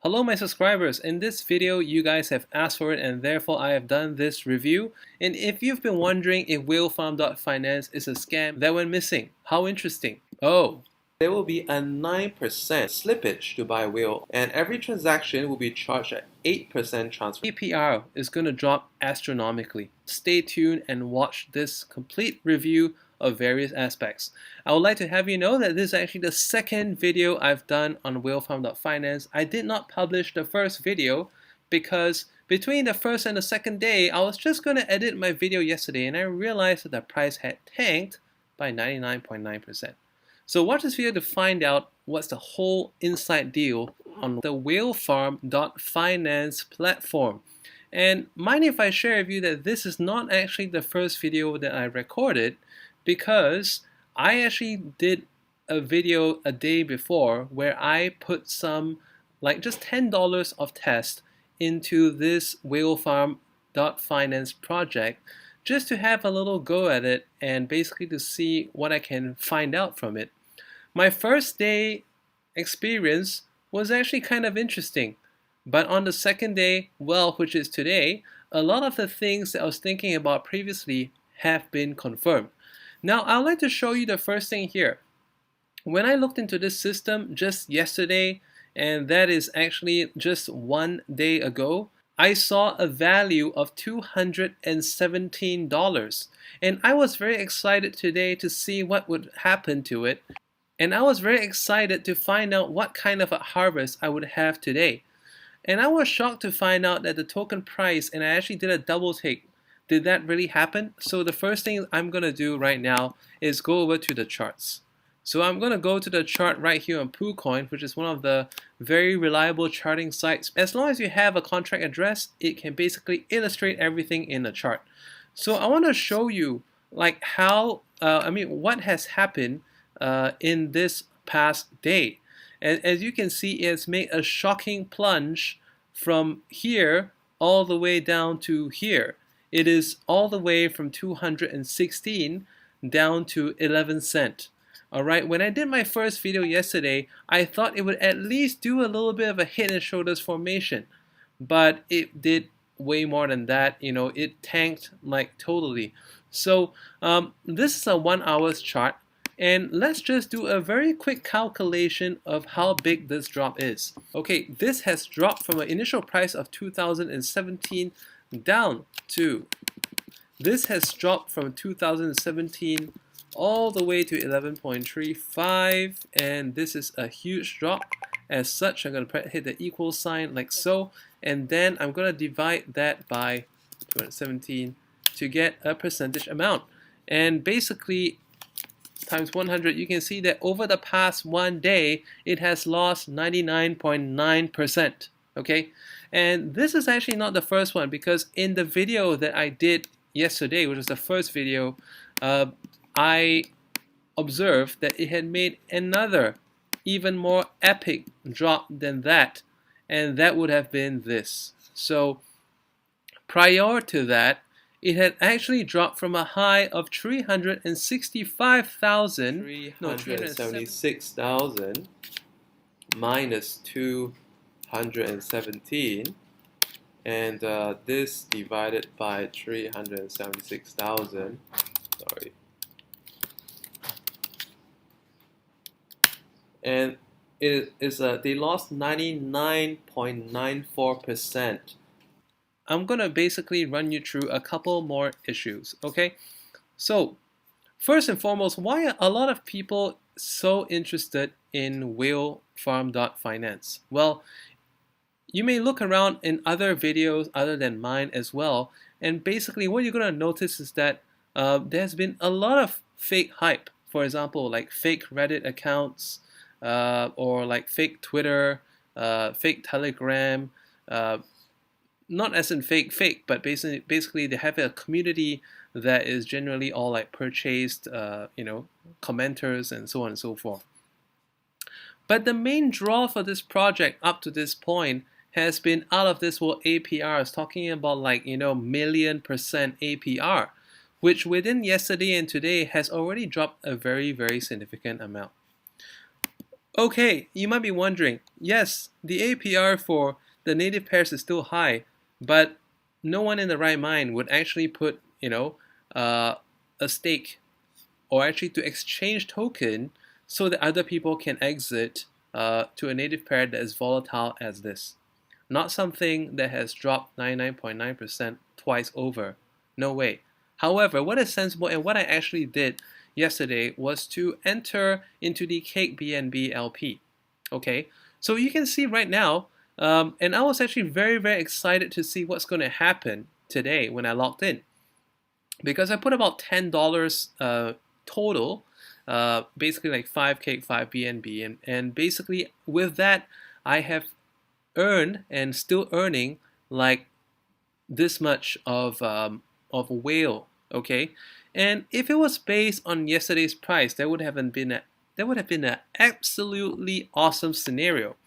Hello my subscribers, in this video you guys have asked for it and therefore I have done this review. And if you've been wondering if Whalefarm.Finance is a scam that went missing, how interesting. Oh, there will be a 9% slippage to buy whale and every transaction will be charged at 8% transfer. APR is going to drop astronomically. Stay tuned and watch this complete review of various aspects. I would like to have you know that this is actually the second video I've done on Whalefarm.Finance. I did not publish the first video because between the first and the second day, I was just going to edit my video yesterday and I realized that the price had tanked by 99.9%. So watch this video to find out what's the whole inside deal on the Whalefarm.Finance platform. And mind if I share with you that this is not actually the first video that I recorded, because I actually did a video a day before where I put some, like just $10 of test into this Whalefarm.Finance project just to have a little go at it and basically to see what I can find out from it. My first day experience was actually kind of interesting, but on the second day, well, which is today, a lot of the things that I was thinking about previously have been confirmed. Now, I'd like to show you the first thing here. When I looked into this system just yesterday, and that is actually just one day ago, I saw a value of $217. And I was very excited today to see what would happen to it. And I was very excited to find out what kind of a harvest I would have today. And I was shocked to find out that the token price, and I actually did a double take. Did that really happen? So the first thing I'm going to do right now is go over to the charts. So I'm going to go to the chart right here on PooCoin, which is one of the very reliable charting sites. As long as you have a contract address, it can basically illustrate everything in the chart. So I want to show you like how, what has happened in this past day. As you can see, it's made a shocking plunge from here all the way down to here. It is all the way from 216 down to 11 cents. Alright, when I did my first video yesterday, I thought it would at least do a little bit of a head and shoulders formation, but it did way more than that. You know, it tanked like totally. So this is a 1 hour's chart, and let's just do a very quick calculation of how big this drop is. Okay, this has dropped from an initial price of 2017 down to, this has dropped from 2017 all the way to 11.35, and this is a huge drop. As such, I'm going to hit the equal sign like so, and then I'm going to divide that by 217 to get a percentage amount. And basically times 100, you can see that over the past one day it has lost 99.9%. Okay, and this is actually not the first one, because in the video that I did yesterday, which was the first video, I observed that it had made another even more epic drop than that, and that would have been this. So prior to that, it had actually dropped from a high of 376,000 minus 217, and this divided by 376,000, sorry, and it is they lost 99.94%. I'm gonna basically run you through a couple more issues. Okay, so first and foremost, why are a lot of people so interested in Whalefarm.Finance? Well, you may look around in other videos other than mine as well, and basically what you're going to notice is that there's been a lot of fake hype. For example, like fake Reddit accounts, or like fake Twitter, fake Telegram, not as in fake, but basically they have a community that is generally all like purchased, commenters and so on and so forth. But the main draw for this project up to this point has been out of this world APRs, talking about like, million% APR, which within yesterday and today has already dropped a very, very significant amount. Okay, you might be wondering, yes, the APR for the native pairs is still high, but no one in the right mind would actually put, a stake or actually to exchange token so that other people can exit to a native pair that is volatile as this. Not something that has dropped 99.9% twice over. No way. However, what is sensible and what I actually did yesterday was to enter into the Cake BNB LP. Okay, so you can see right now, and I was actually very, very excited to see what's going to happen today when I logged in, because I put about $10 total, basically like 5 Cake, 5 BNB, and basically with that, I have earned and still earning like this much of a whale. Okay, and if it was based on yesterday's price, that would have been an absolutely awesome scenario.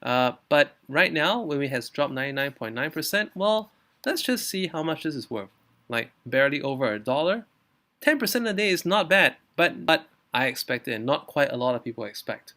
But right now, when it has dropped 99.9%, well, let's just see how much this is worth. Like barely over $1. 10% a day is not bad, but I expected, and not quite a lot of people expect.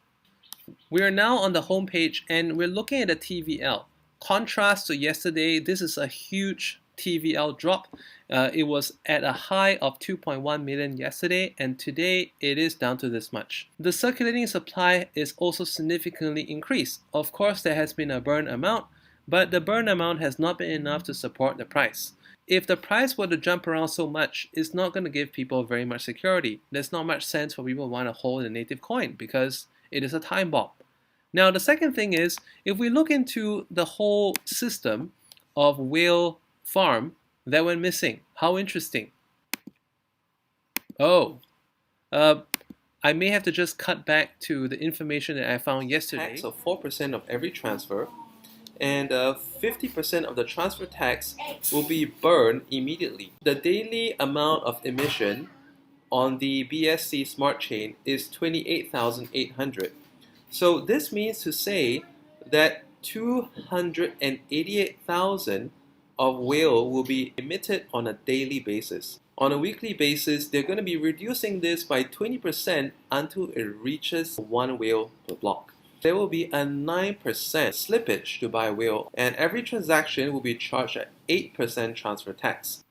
We are now on the home page and we're looking at the TVL. Contrast to yesterday, this is a huge TVL drop. It was at a high of 2.1 million yesterday, and today it is down to this much. The circulating supply is also significantly increased. Of course, there has been a burn amount, but the burn amount has not been enough to support the price. If the price were to jump around so much, it's not going to give people very much security. There's not much sense for people to want to hold a native coin because it is a time bomb. Now, the second thing is, if we look into the whole system of whale farm that went missing, how interesting. Oh, I may have to just cut back to the information that I found yesterday. Tax of 4% of every transfer, and 50% of the transfer tax will be burned immediately. The daily amount of emission on the BSC Smart Chain is 28,800. So this means to say that 288,000 of whale will be emitted on a daily basis. On a weekly basis, they're going to be reducing this by 20% until it reaches 1 whale per block. There will be a 9% slippage to buy whale, and every transaction will be charged at 8% transfer tax.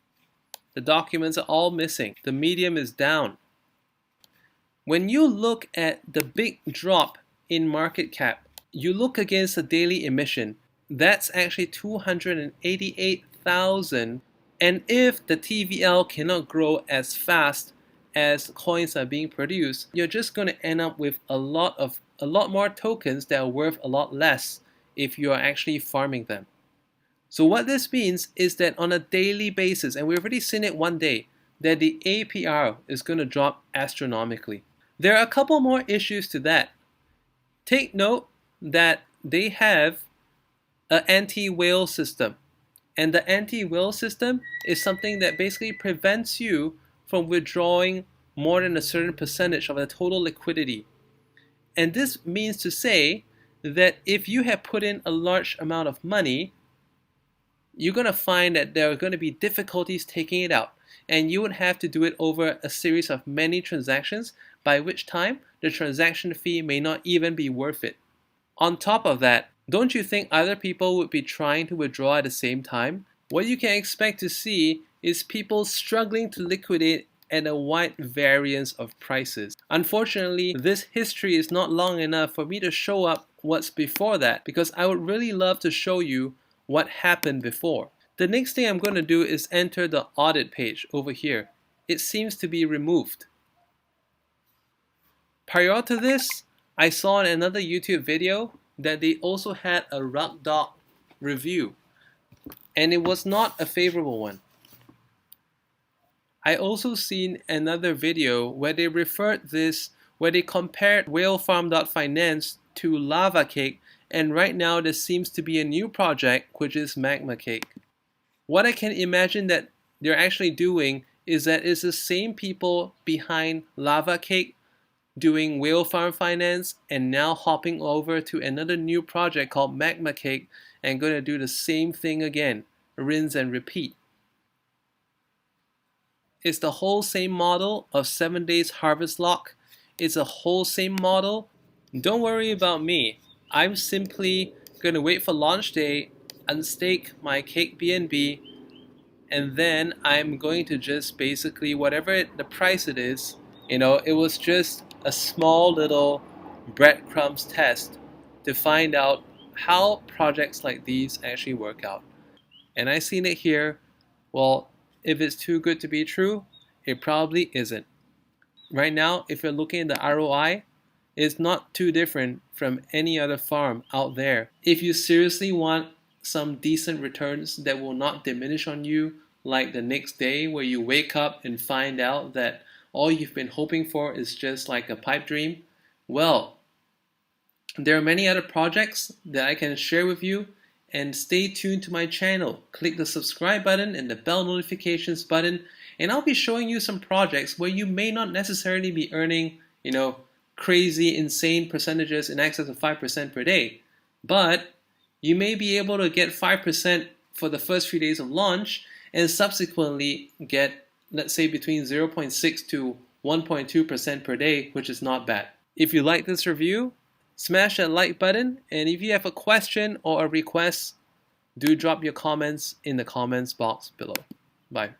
The documents are all missing. The medium is down. When you look at the big drop in market cap, you look against the daily emission, that's actually 288,000. And if the TVL cannot grow as fast as coins are being produced, you're just going to end up with a lot more tokens that are worth a lot less if you are actually farming them. So what this means is that on a daily basis, and we've already seen it one day, that the APR is going to drop astronomically. There are a couple more issues to that. Take note that they have an anti-whale system. And the anti-whale system is something that basically prevents you from withdrawing more than a certain percentage of the total liquidity. And this means to say that if you have put in a large amount of money, you're going to find that there are going to be difficulties taking it out. And you would have to do it over a series of many transactions, by which time the transaction fee may not even be worth it. On top of that, don't you think other people would be trying to withdraw at the same time? What you can expect to see is people struggling to liquidate at a wide variance of prices. Unfortunately, this history is not long enough for me to show up what's before that, because I would really love to show you what happened before. The next thing I'm going to do is enter the audit page over here. It seems to be removed. Prior to this, I saw in another YouTube video that they also had a rug dog review, and it was not a favorable one. I also seen another video where they compared Whalefarm.Finance to Lavacake, and right now there seems to be a new project which is magmacake. What I can imagine that they're actually doing is that it's the same people behind Lavacake doing Whalefarm.Finance and now hopping over to another new project called magmacake and going to do the same thing again, rinse and repeat. It's the whole same model of 7 days harvest lock. It's a whole same model Don't worry about me. I'm simply going to wait for launch day, unstake my Cake BNB, and then I'm going to just basically, whatever the price it is, it was just a small little breadcrumbs test to find out how projects like these actually work out. And I seen it here. Well, if it's too good to be true, it probably isn't. Right now, if you're looking at the ROI, it's not too different from any other farm out there. If you seriously want some decent returns that will not diminish on you, like the next day where you wake up and find out that all you've been hoping for is just like a pipe dream, well, there are many other projects that I can share with you, and stay tuned to my channel. Click the subscribe button and the bell notifications button, and I'll be showing you some projects where you may not necessarily be earning, crazy, insane percentages in excess of 5% per day, but you may be able to get 5% for the first few days of launch and subsequently get, let's say, between 0.6 to 1.2% per day, which is not bad. If you like this review, smash that like button, and if you have a question or a request, do drop your comments in the comments box below. Bye.